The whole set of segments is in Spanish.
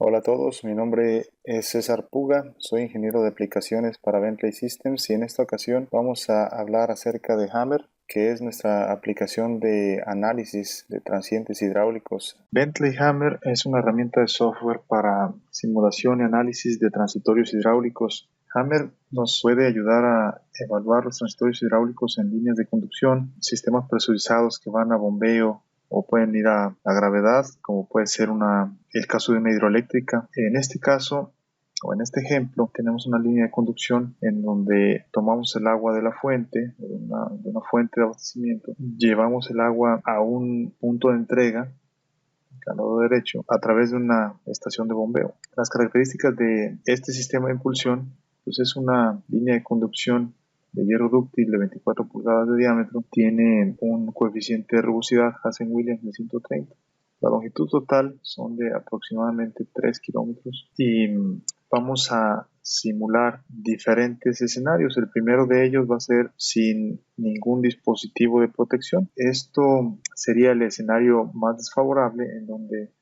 Hola a todos, mi nombre es César Puga, soy ingeniero de aplicaciones para Bentley Systems y en esta ocasión vamos a hablar acerca de Hammer, que es nuestra aplicación de análisis de transientes hidráulicos. Bentley Hammer es una herramienta de software para simulación y análisis de transitorios hidráulicos. Hammer nos puede ayudar a evaluar los transitorios hidráulicos en líneas de conducción, sistemas presurizados que van a bombeo, o pueden ir a gravedad, como puede ser el caso de una hidroeléctrica. En este caso, o en este ejemplo, tenemos una línea de conducción en donde tomamos el agua de la fuente, de una fuente de abastecimiento, llevamos el agua a un punto de entrega, al lado derecho, a través de una estación de bombeo. Las características de este sistema de impulsión, pues es una línea de conducción de hierro dúctil de 24 pulgadas de diámetro, tiene un coeficiente de rugosidad Hazen-Williams de 130. La longitud total son de aproximadamente 3 kilómetros y vamos a simular diferentes escenarios. El primero de ellos va a ser sin ningún dispositivo de protección. Esto sería el escenario más desfavorable, en donde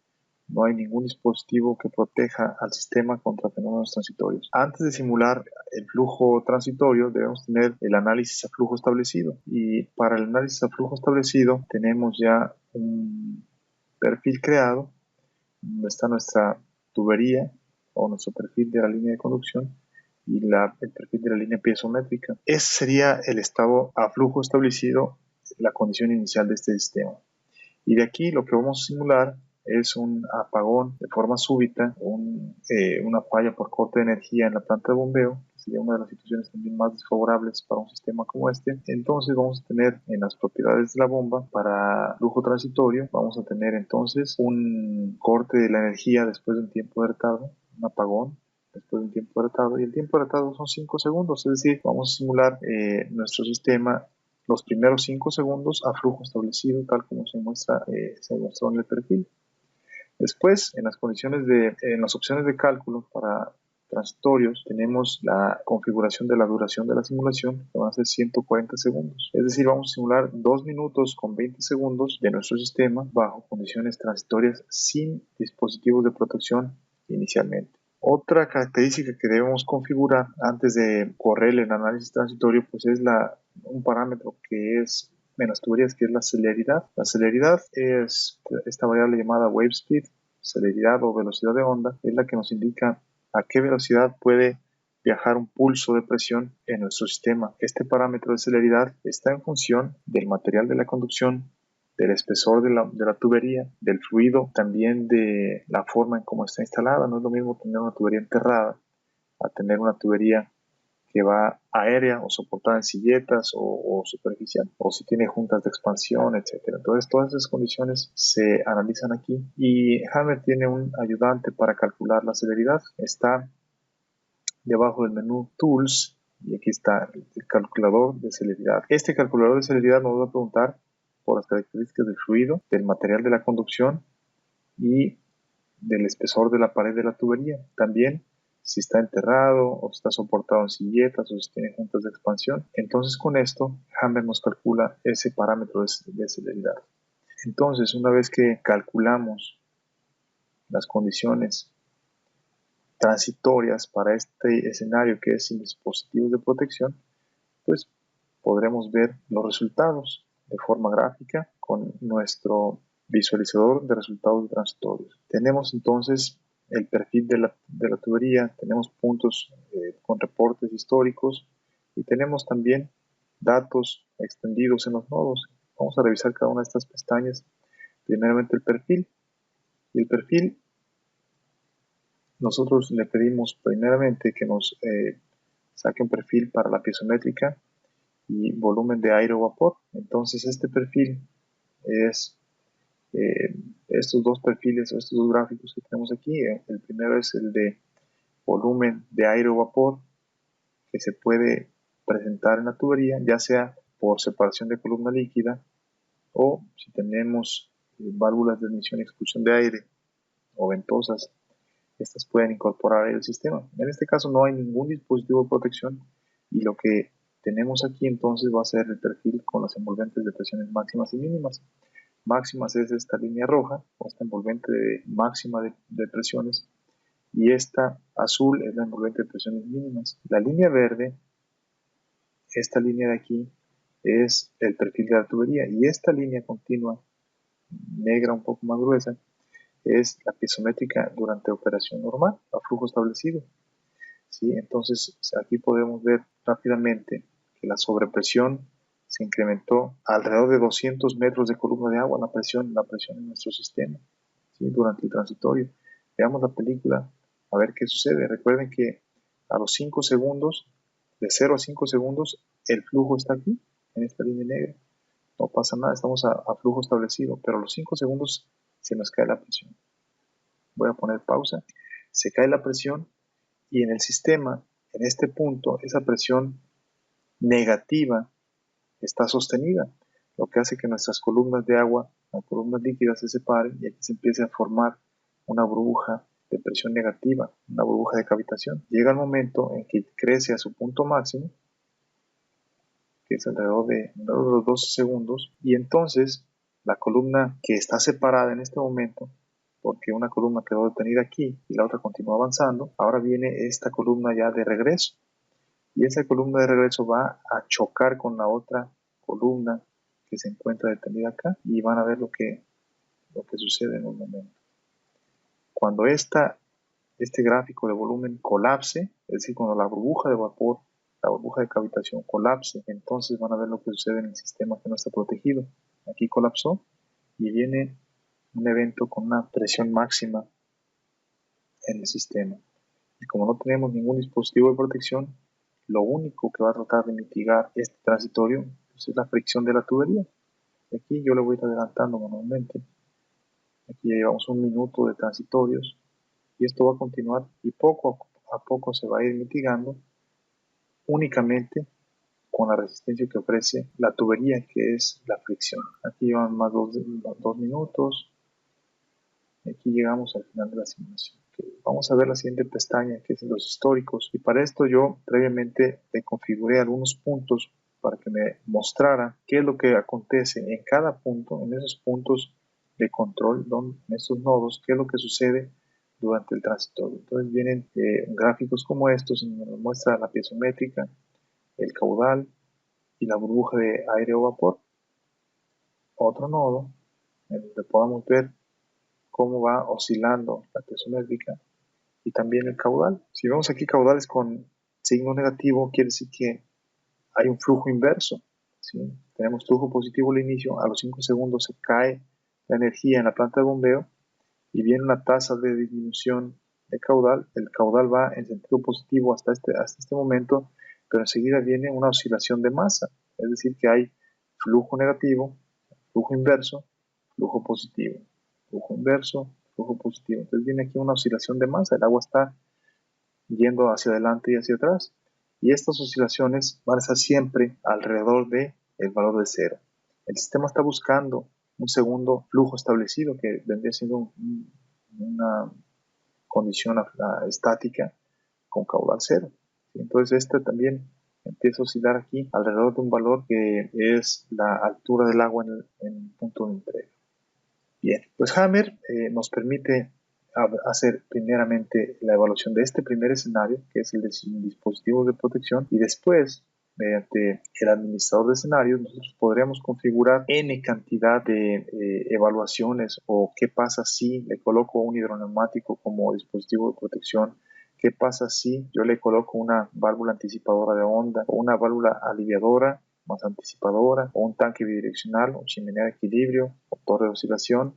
no hay ningún dispositivo que proteja al sistema contra fenómenos transitorios. Antes de simular el flujo transitorio, debemos tener el análisis a flujo establecido. Y para el análisis a flujo establecido, tenemos ya un perfil creado, donde está nuestra tubería o nuestro perfil de la línea de conducción y el perfil de la línea piezométrica. Ese sería el estado a flujo establecido, la condición inicial de este sistema. Y de aquí lo que vamos a simular es un apagón de forma súbita, una falla por corte de energía en la planta de bombeo, que sería una de las situaciones también más desfavorables para un sistema como este. Entonces vamos a tener en las propiedades de la bomba para flujo transitorio, vamos a tener entonces un corte de la energía después de un tiempo de retardo, un apagón después de un tiempo de retardo, y el tiempo de retardo son 5 segundos, es decir, vamos a simular nuestro sistema los primeros 5 segundos a flujo establecido, tal como se mostró en el perfil. Después, en las opciones de cálculo para transitorios, tenemos la configuración de la duración de la simulación, que van a ser 140 segundos. Es decir, vamos a simular 2 minutos con 20 segundos de nuestro sistema bajo condiciones transitorias sin dispositivos de protección inicialmente. Otra característica que debemos configurar antes de correr el análisis transitorio, pues es un parámetro que es en las tuberías, que es la celeridad. La celeridad es esta variable llamada wave speed, celeridad o velocidad de onda, es la que nos indica a qué velocidad puede viajar un pulso de presión en nuestro sistema. Este parámetro de celeridad está en función del material de la conducción, del espesor de la tubería, del fluido, también de la forma en cómo está instalada. No es lo mismo tener una tubería enterrada a tener una tubería que va aérea o soportada en silletas o superficial, o si tiene juntas de expansión, etcétera. Entonces, todas esas condiciones se analizan aquí y Hammer tiene un ayudante para calcular la celeridad. Está debajo del menú Tools y aquí está el calculador de celeridad. Este calculador de celeridad nos va a preguntar por las características del fluido, del material de la conducción y del espesor de la pared de la tubería. También si está enterrado o está soportado en silletas o si tiene juntas de expansión. Entonces con esto Hammer nos calcula ese parámetro de celeridad. Entonces una vez que calculamos las condiciones transitorias para este escenario que es sin dispositivos de protección, pues podremos ver los resultados de forma gráfica con nuestro visualizador de resultados transitorios. Tenemos entonces el perfil de la tubería, tenemos puntos con reportes históricos y tenemos también datos extendidos en los nodos. Vamos a revisar cada una de estas pestañas. Primeramente el perfil. Y el perfil, nosotros le pedimos primeramente que nos saque un perfil para la piezométrica y volumen de aire o vapor. Entonces este perfil es estos dos perfiles o estos dos gráficos que tenemos aquí. El primero es el de volumen de aire o vapor que se puede presentar en la tubería, ya sea por separación de columna líquida o si tenemos válvulas de admisión y expulsión de aire o ventosas, estas pueden incorporar el sistema. En este caso no hay ningún dispositivo de protección y lo que tenemos aquí entonces va a ser el perfil con las envolventes de presiones máximas y mínimas. Máximas es esta línea roja, o esta envolvente máxima de presiones, y esta azul es la envolvente de presiones mínimas. La línea verde, esta línea de aquí, es el perfil de la tubería, y esta línea continua, negra un poco más gruesa, es la piezométrica durante operación normal, a flujo establecido. ¿Sí? Entonces aquí podemos ver rápidamente que la sobrepresión se incrementó alrededor de 200 metros de columna de agua, la presión en nuestro sistema, ¿sí? Durante el transitorio. Veamos la película a ver qué sucede. Recuerden que a los 5 segundos, de 0 a 5 segundos, el flujo está aquí, en esta línea negra. No pasa nada, estamos a flujo establecido, pero a los 5 segundos se nos cae la presión. Voy a poner pausa. Se cae la presión y en el sistema, en este punto, esa presión negativa está sostenida, lo que hace que nuestras columnas de agua, las columnas líquidas se separen y aquí se empiece a formar una burbuja de presión negativa, una burbuja de cavitación. Llega el momento en que crece a su punto máximo, que es alrededor de los 12 segundos, y entonces la columna que está separada en este momento, porque una columna quedó detenida aquí y la otra continúa avanzando, ahora viene esta columna ya de regreso, y esa columna de regreso va a chocar con la otra columna que se encuentra detenida acá, y van a ver lo que sucede en un momento. Cuando este gráfico de volumen colapse, es decir, cuando la burbuja de vapor, la burbuja de cavitación colapse, entonces van a ver lo que sucede en el sistema que no está protegido. Aquí colapsó y viene un evento con una presión máxima en el sistema. Y como no tenemos ningún dispositivo de protección, lo único que va a tratar de mitigar este transitorio pues, es la fricción de la tubería. Aquí yo le voy a ir adelantando manualmente. Aquí ya llevamos 1 minuto de transitorios y esto va a continuar y poco a poco se va a ir mitigando únicamente con la resistencia que ofrece la tubería, que es la fricción. Aquí llevan más 2 minutos y aquí llegamos al final de la simulación. Vamos a ver la siguiente pestaña, que es los históricos, y para esto yo previamente le configuré algunos puntos para que me mostrara qué es lo que acontece en cada punto, en esos puntos de control, en estos nodos, qué es lo que sucede durante el transitorio. Entonces vienen gráficos como estos, en donde nos muestra la piezométrica, el caudal y la burbuja de aire o vapor. Otro nodo en donde podamos ver cómo va oscilando la piezométrica y también el caudal. Si vemos aquí caudales con signo negativo, quiere decir que hay un flujo inverso. ¿Sí? Tenemos flujo positivo al inicio, a los 5 segundos se cae la energía en la planta de bombeo y viene una tasa de disminución de caudal. El caudal va en sentido positivo hasta este momento, pero enseguida viene una oscilación de masa, es decir, que hay flujo negativo, flujo inverso, flujo positivo, flujo inverso, flujo positivo. Entonces viene aquí una oscilación de masa, el agua está yendo hacia adelante y hacia atrás. Y estas oscilaciones van a estar siempre alrededor del valor de cero. El sistema está buscando un segundo flujo establecido que vendría siendo una condición estática con caudal cero. Entonces este también empieza a oscilar aquí alrededor de un valor que es la altura del agua en el punto de entrega. Bien, pues Hammer nos permite hacer primeramente la evaluación de este primer escenario, que es el de dispositivos de protección, y después, mediante el administrador de escenarios, nosotros podríamos configurar n cantidad de evaluaciones o qué pasa si le coloco un hidroneumático como dispositivo de protección, qué pasa si yo le coloco una válvula anticipadora de onda o una válvula aliviadora más anticipadora, o un tanque bidireccional, o chimenea de equilibrio, o torre de oscilación,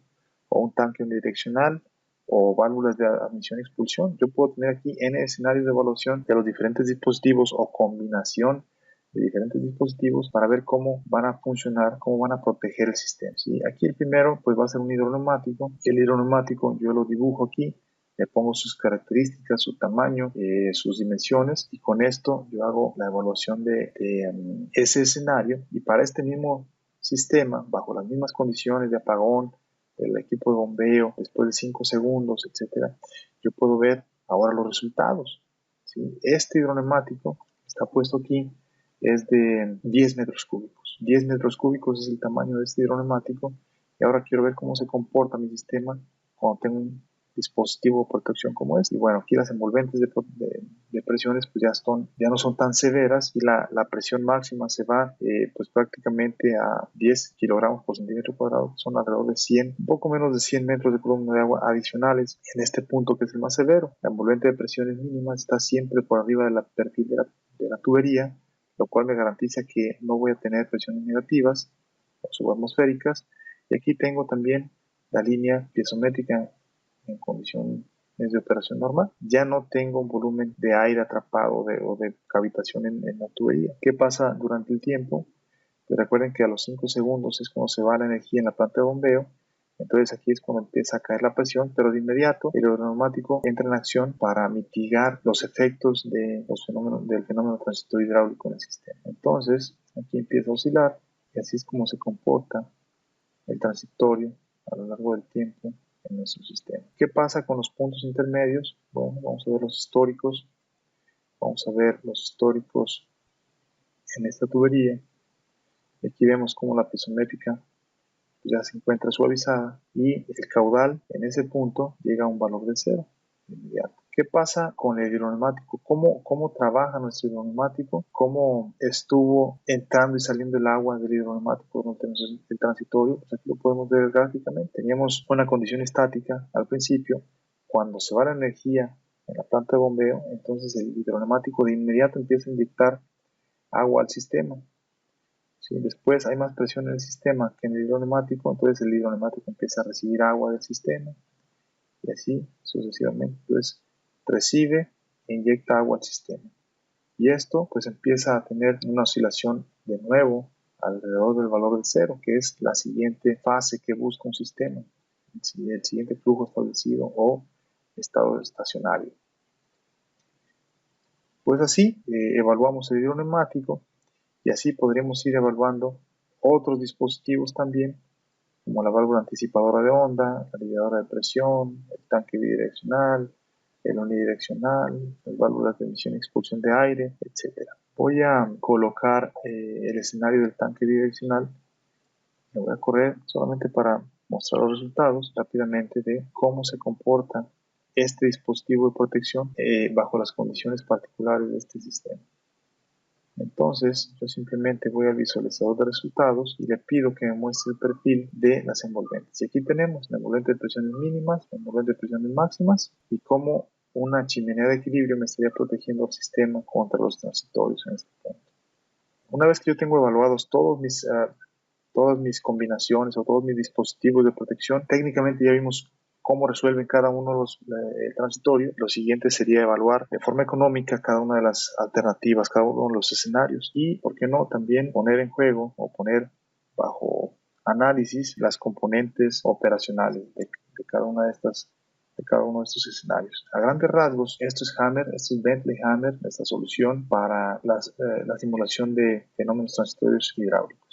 o un tanque unidireccional, o válvulas de admisión y expulsión. Yo puedo tener aquí n escenarios de evaluación de los diferentes dispositivos o combinación de diferentes dispositivos para ver cómo van a funcionar, cómo van a proteger el sistema. ¿Sí? Aquí el primero pues va a ser un hidroneumático. El hidroneumático yo lo dibujo aquí, le pongo sus características, su tamaño, sus dimensiones, y con esto yo hago la evaluación de ese escenario, y para este mismo sistema, bajo las mismas condiciones de apagón, el equipo de bombeo, después de 5 segundos, etcétera, yo puedo ver ahora los resultados. ¿Sí? Este hidroneumático está puesto aquí, es de 10 metros cúbicos. 10 metros cúbicos es el tamaño de este hidroneumático, y ahora quiero ver cómo se comporta mi sistema cuando tengo un dispositivo de protección como este. Y bueno, aquí las envolventes de presiones pues ya no son tan severas y la presión máxima se va pues prácticamente a 10 kilogramos por centímetro cuadrado, que son alrededor de 100, un poco menos de 100 metros de columna de agua adicionales en este punto que es el más severo. La envolvente de presiones mínimas está siempre por arriba del perfil de la tubería, lo cual me garantiza que no voy a tener presiones negativas o subatmosféricas. Y aquí tengo también la línea piezométrica en condiciones de operación normal. Ya no tengo un volumen de aire atrapado o de cavitación en la tubería. ¿Qué pasa durante el tiempo? Pues recuerden que a los 5 segundos es cuando se va la energía en la planta de bombeo. Entonces aquí es cuando empieza a caer la presión, pero de inmediato el hidroneumático entra en acción para mitigar los efectos del fenómeno transitorio hidráulico en el sistema. Entonces aquí empieza a oscilar y así es como se comporta el transitorio a lo largo del tiempo en nuestro sistema. ¿Qué pasa con los puntos intermedios? Bueno, vamos a ver los históricos. Vamos a ver los históricos en esta tubería. Aquí vemos cómo la piezométrica ya se encuentra suavizada y el caudal en ese punto llega a un valor de cero de inmediato. ¿Qué pasa con el hidroneumático? ¿Cómo trabaja nuestro hidroneumático? ¿Cómo estuvo entrando y saliendo el agua del hidroneumático durante el transitorio? Pues aquí lo podemos ver gráficamente. Teníamos una condición estática al principio. Cuando se va la energía en la planta de bombeo, entonces el hidroneumático de inmediato empieza a inyectar agua al sistema. Si después hay más presión en el sistema que en el hidroneumático, entonces el hidroneumático empieza a recibir agua del sistema y así sucesivamente. Entonces recibe e inyecta agua al sistema. Y esto pues empieza a tener una oscilación de nuevo alrededor del valor del cero, que es la siguiente fase que busca un sistema, el siguiente flujo establecido o estado estacionario. Pues así evaluamos el hidroneumático y así podremos ir evaluando otros dispositivos también, como la válvula anticipadora de onda, la aliviadora de presión, el tanque bidireccional, el unidireccional, las válvulas de emisión y expulsión de aire, etc. Voy a colocar el escenario del tanque bidireccional. Me voy a correr solamente para mostrar los resultados rápidamente de cómo se comporta este dispositivo de protección bajo las condiciones particulares de este sistema. Entonces, yo simplemente voy al visualizador de resultados y le pido que me muestre el perfil de las envolventes. Y aquí tenemos la envolvente de presiones mínimas, la envolvente de presiones máximas y cómo una chimenea de equilibrio me estaría protegiendo el sistema contra los transitorios en este punto. Una vez que yo tengo evaluados todas mis combinaciones o todos mis dispositivos de protección, técnicamente ya vimos cómo resuelven cada uno el transitorio. Lo siguiente sería evaluar de forma económica cada una de las alternativas, cada uno de los escenarios y, ¿por qué no?, también poner en juego o poner bajo análisis las componentes operacionales de cada una de estas de cada uno de estos escenarios. A grandes rasgos, esto es Bentley Hammer, esta solución para la simulación de fenómenos transitorios hidráulicos.